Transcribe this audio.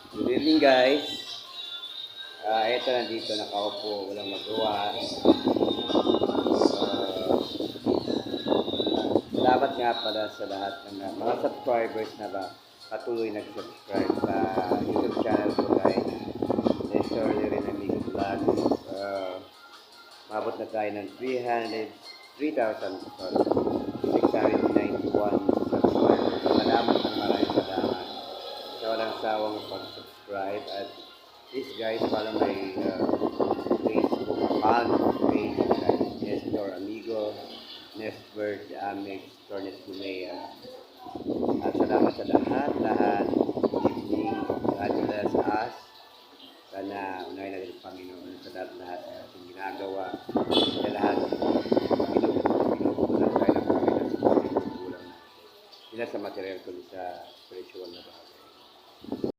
Good evening guys. Ito nandito nakaupo, walang magawa. Salamat nga pala sa lahat ng mga subscribers na ba patuloy nag-subscribe sa YouTube channel ko guys. Nestor Lirin Amigo Vlog. Mabot na tayo ng 691 subscribers. Salamat ng maraming salamat sa walang sawang pag-subscribe at please guys, follow my Facebook account page guys, Nestor Amigo, Nestor Amig, Tornes Gumea. At salamat sa lahat